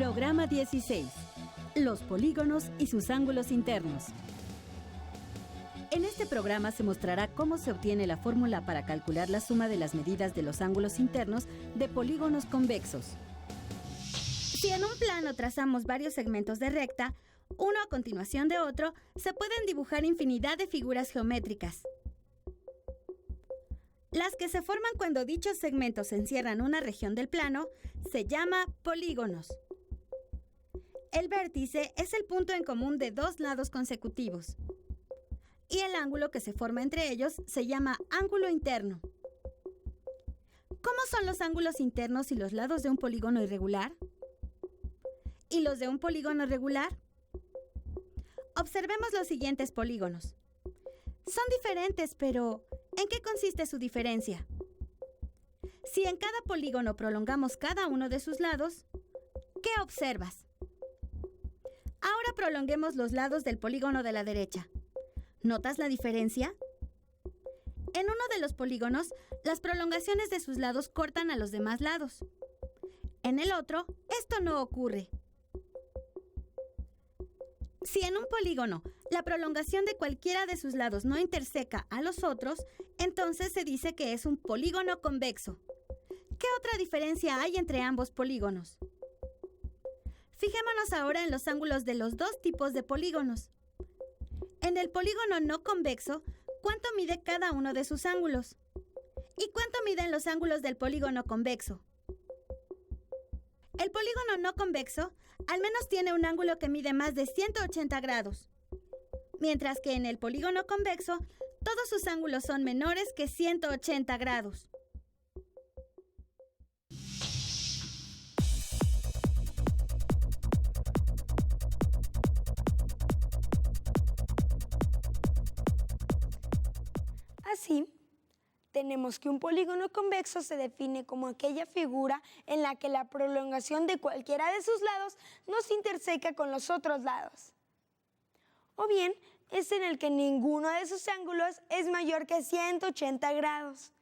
Programa 16. Los polígonos y sus ángulos internos. En este programa se mostrará cómo se obtiene la fórmula para calcular la suma de las medidas de los ángulos internos de polígonos convexos. Si en un plano trazamos varios segmentos de recta, uno a continuación de otro, se pueden dibujar infinidad de figuras geométricas. Las que se forman cuando dichos segmentos encierran una región del plano se llama polígonos. El vértice es el punto en común de dos lados consecutivos. Y el ángulo que se forma entre ellos se llama ángulo interno. ¿Cómo son los ángulos internos y los lados de un polígono irregular? ¿Y los de un polígono regular? Observemos los siguientes polígonos. Son diferentes, pero ¿en qué consiste su diferencia? Si en cada polígono prolongamos cada uno de sus lados, ¿qué observas? Ahora prolonguemos los lados del polígono de la derecha. ¿Notas la diferencia? En uno de los polígonos, las prolongaciones de sus lados cortan a los demás lados. En el otro, esto no ocurre. Si en un polígono la prolongación de cualquiera de sus lados no interseca a los otros, entonces se dice que es un polígono convexo. ¿Qué otra diferencia hay entre ambos polígonos? Fijémonos ahora en los ángulos de los dos tipos de polígonos. En el polígono no convexo, ¿cuánto mide cada uno de sus ángulos? ¿Y cuánto miden los ángulos del polígono convexo? El polígono no convexo al menos tiene un ángulo que mide más de 180 grados, mientras que en el polígono convexo todos sus ángulos son menores que 180 grados. Así, tenemos que un polígono convexo se define como aquella figura en la que la prolongación de cualquiera de sus lados no se interseca con los otros lados. O bien, es en el que ninguno de sus ángulos es mayor que 180 grados.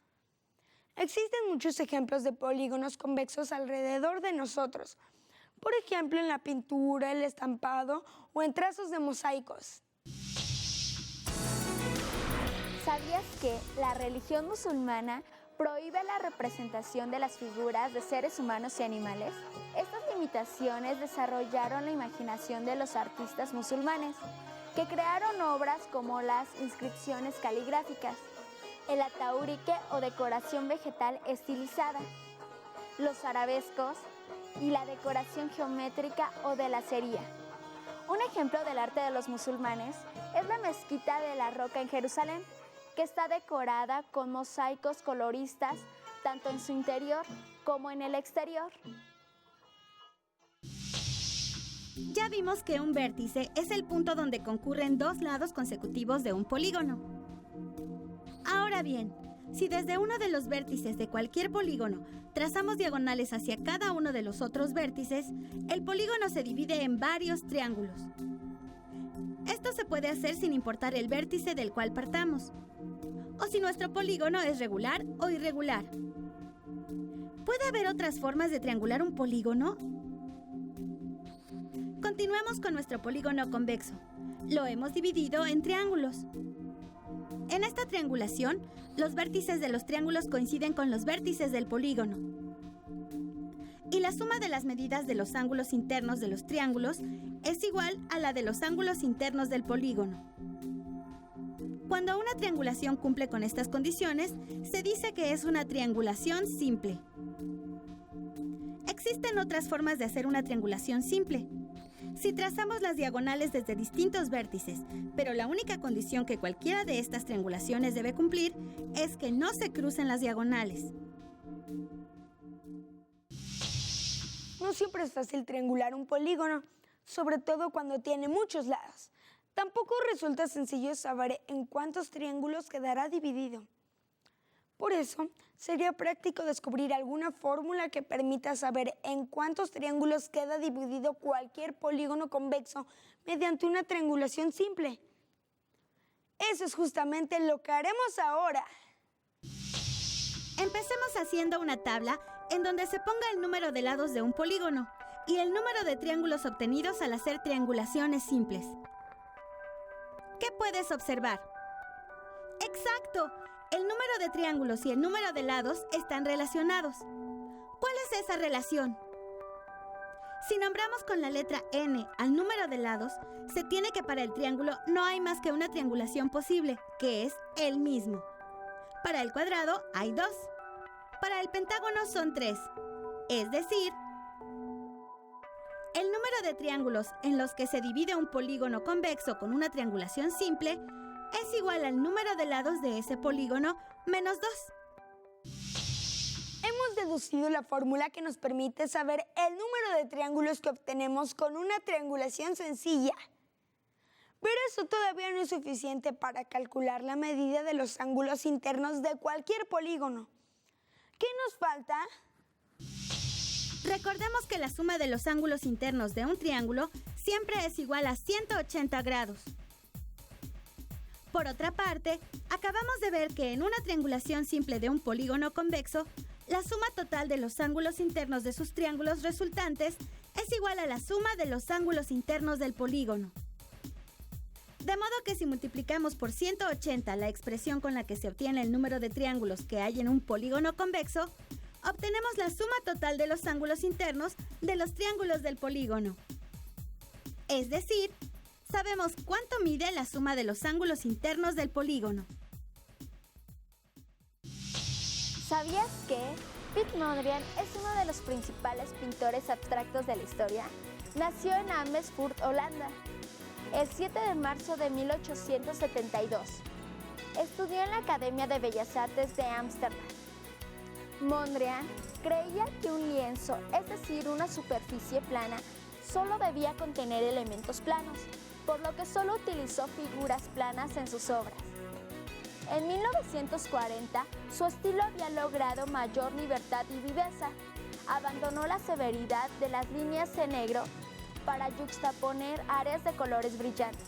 Existen muchos ejemplos de polígonos convexos alrededor de nosotros, por ejemplo en la pintura, el estampado o en trazos de mosaicos. ¿Sabías que la religión musulmana prohíbe la representación de las figuras de seres humanos y animales? Estas limitaciones desarrollaron la imaginación de los artistas musulmanes, que crearon obras como las inscripciones caligráficas, el ataúrique o decoración vegetal estilizada, los arabescos y la decoración geométrica o de lacería. Un ejemplo del arte de los musulmanes es la mezquita de la Roca en Jerusalén, que está decorada con mosaicos coloristas tanto en su interior como en el exterior. Ya vimos que un vértice es el punto donde concurren dos lados consecutivos de un polígono. Ahora bien, si desde uno de los vértices de cualquier polígono trazamos diagonales hacia cada uno de los otros vértices, el polígono se divide en varios triángulos. Esto se puede hacer sin importar el vértice del cual partamos, o si nuestro polígono es regular o irregular. ¿Puede haber otras formas de triangular un polígono? Continuemos con nuestro polígono convexo. Lo hemos dividido en triángulos. En esta triangulación, los vértices de los triángulos coinciden con los vértices del polígono. Y la suma de las medidas de los ángulos internos de los triángulos es igual a la de los ángulos internos del polígono. Cuando una triangulación cumple con estas condiciones, se dice que es una triangulación simple. Existen otras formas de hacer una triangulación simple. Si trazamos las diagonales desde distintos vértices, pero la única condición que cualquiera de estas triangulaciones debe cumplir es que no se crucen las diagonales. No siempre es fácil triangular un polígono, sobre todo cuando tiene muchos lados. Tampoco resulta sencillo saber en cuántos triángulos quedará dividido. Por eso, sería práctico descubrir alguna fórmula que permita saber en cuántos triángulos queda dividido cualquier polígono convexo mediante una triangulación simple. Eso es justamente lo que haremos ahora. Empecemos haciendo una tabla en donde se ponga el número de lados de un polígono y el número de triángulos obtenidos al hacer triangulaciones simples. ¿Qué puedes observar? ¡Exacto! El número de triángulos y el número de lados están relacionados. ¿Cuál es esa relación? Si nombramos con la letra N al número de lados, se tiene que para el triángulo no hay más que una triangulación posible, que es el mismo. Para el cuadrado hay 2. Para el pentágono son 3. Es decir, el número de triángulos en los que se divide un polígono convexo con una triangulación simple es igual al número de lados de ese polígono menos 2. Hemos deducido la fórmula que nos permite saber el número de triángulos que obtenemos con una triangulación sencilla. Pero eso todavía no es suficiente para calcular la medida de los ángulos internos de cualquier polígono. ¿Qué nos falta? Recordemos que la suma de los ángulos internos de un triángulo siempre es igual a 180 grados. Por otra parte, acabamos de ver que en una triangulación simple de un polígono convexo, la suma total de los ángulos internos de sus triángulos resultantes es igual a la suma de los ángulos internos del polígono. De modo que si multiplicamos por 180 la expresión con la que se obtiene el número de triángulos que hay en un polígono convexo, obtenemos la suma total de los ángulos internos de los triángulos del polígono. Es decir, sabemos cuánto mide la suma de los ángulos internos del polígono. ¿Sabías que Piet Mondrian es uno de los principales pintores abstractos de la historia? Nació en Amersfoort, Holanda, el 7 de marzo de 1872. Estudió en la Academia de Bellas Artes de Ámsterdam. Mondrian creía que un lienzo, es decir, una superficie plana, solo debía contener elementos planos, por lo que solo utilizó figuras planas en sus obras. En 1940, su estilo había logrado mayor libertad y viveza. Abandonó la severidad de las líneas en negro para yuxtaponer áreas de colores brillantes,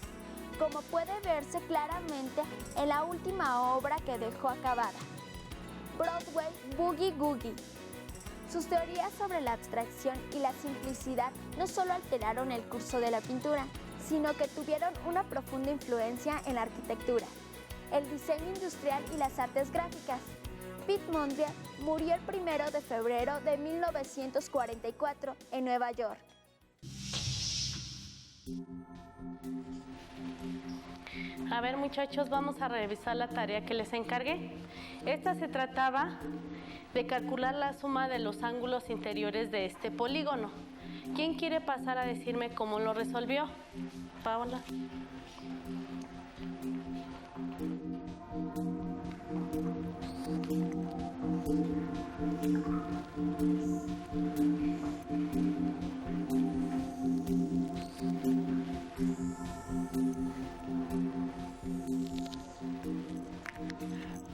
como puede verse claramente en la última obra que dejó acabada, Broadway Boogie Woogie. Sus teorías sobre la abstracción y la simplicidad no solo alteraron el curso de la pintura, sino que tuvieron una profunda influencia en la arquitectura, el diseño industrial y las artes gráficas. Piet Mondrian murió el 1 de febrero de 1944 en Nueva York. A ver, muchachos, vamos a revisar la tarea que les encargué. Esta se trataba de calcular la suma de los ángulos interiores de este polígono. ¿Quién quiere pasar a decirme cómo lo resolvió? Paola.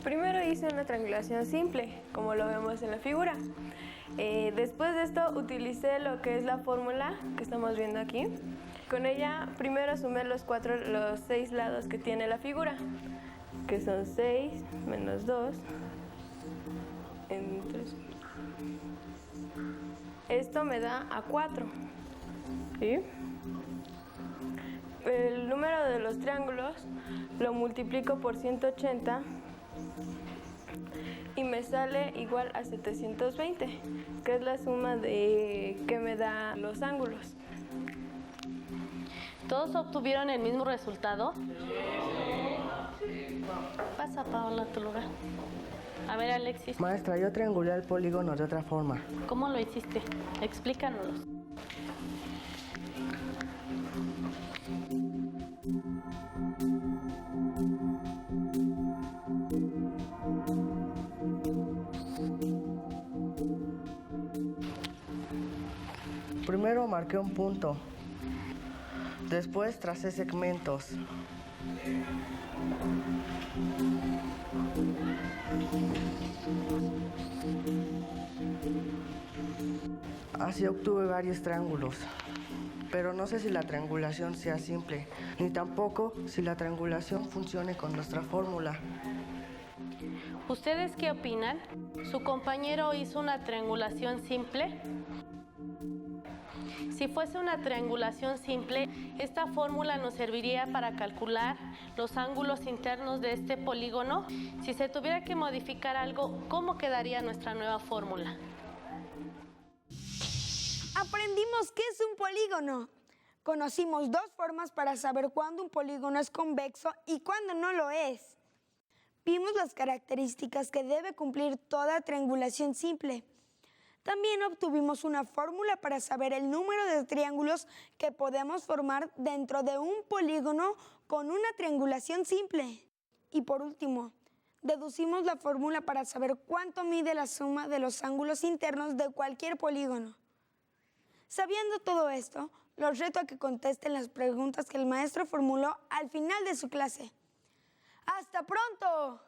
Primero hice una triangulación simple, como lo vemos en la figura. Después de esto utilicé lo que es la fórmula que estamos viendo aquí. Con ella primero sumé los 6 lados que tiene la figura, que son 6 menos 2 en 3. Esto me da a 4. ¿Sí? El número de los triángulos lo multiplico por 180 y me sale igual a 720, que es la suma de que me da los ángulos. ¿Todos obtuvieron el mismo resultado? Pasa, Paola, a tu lugar. A ver, Alexis. Maestra, yo triangulé el polígono de otra forma. ¿Cómo lo hiciste? Explícanos. Primero marqué un punto. Después tracé segmentos. Así obtuve varios triángulos. Pero no sé si la triangulación sea simple, ni tampoco si la triangulación funcione con nuestra fórmula. ¿Ustedes qué opinan? ¿Su compañero hizo una triangulación simple? Si fuese una triangulación simple, esta fórmula nos serviría para calcular los ángulos internos de este polígono. Si se tuviera que modificar algo, ¿cómo quedaría nuestra nueva fórmula? Aprendimos qué es un polígono. Conocimos dos formas para saber cuándo un polígono es convexo y cuándo no lo es. Vimos las características que debe cumplir toda triangulación simple. También obtuvimos una fórmula para saber el número de triángulos que podemos formar dentro de un polígono con una triangulación simple. Y por último, deducimos la fórmula para saber cuánto mide la suma de los ángulos internos de cualquier polígono. Sabiendo todo esto, los reto a que contesten las preguntas que el maestro formuló al final de su clase. ¡Hasta pronto!